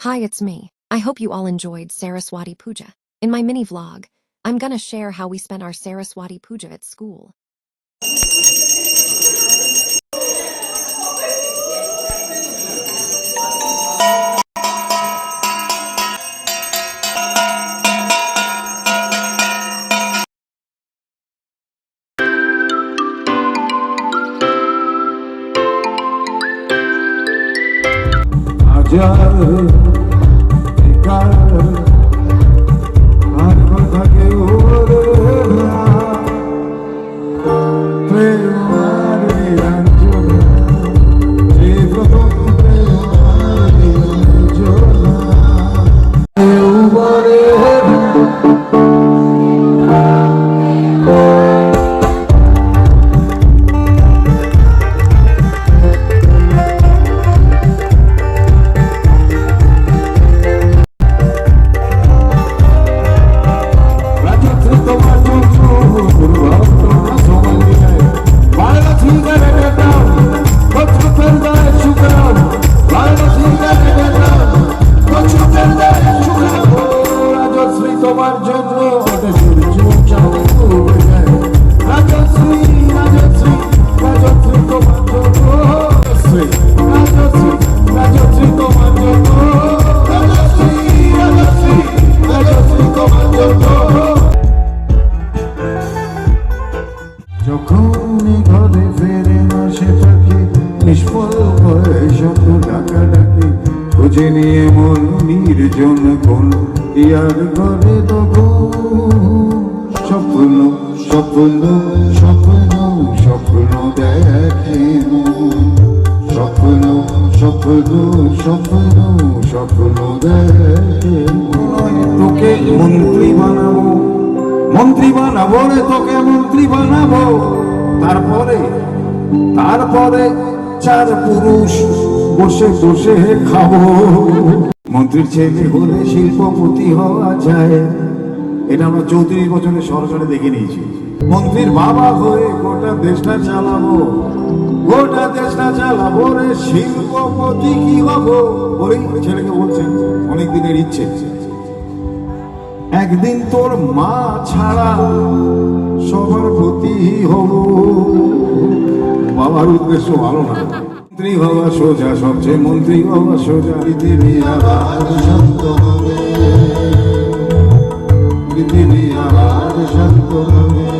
Hi, it's me. I hope you all enjoyed Saraswati Puja. In my mini vlog, I'm gonna share how we spent our Saraswati Puja at school. নিয়ে মন নির্জন কোন ইয়ার ঘরে তবু স্বপ্ন স্বপ্ন স্বপ্ন স্বপ্ন দেখে স্বপ্ন স্বপ্ন স্বপ্ন স্বপ্ন দেখে তোকে মন্ত্রী বানাবো রে তোকে মন্ত্রী বানাবো তারপরে চার পুরুষ বসে বসে খাবো। মন্ত্রীর ছেলে হলে শিল্পপতি হওয়া যায়, এটা আমরা 34 বছরের সরাসরি দেখে নিয়েছি। মন্ত্রীর বাবা হয়ে গোটা দেশটা চালাবো রে শিল্পপতি কি হবো। ওই ছেলেকে বলছেন অনেক দিনের ইচ্ছে, একদিন তোর মা ছাড়া সবার প্রতি হব। বাবার উদ্দেশ্য ভালো না, মন্ত্রী হওয়া সোজা, সবচেয়ে মন্ত্রী হওয়া সোজা। পৃথিবী আবার শান্ত হবে, পৃথিবী আবার শান্ত হবে।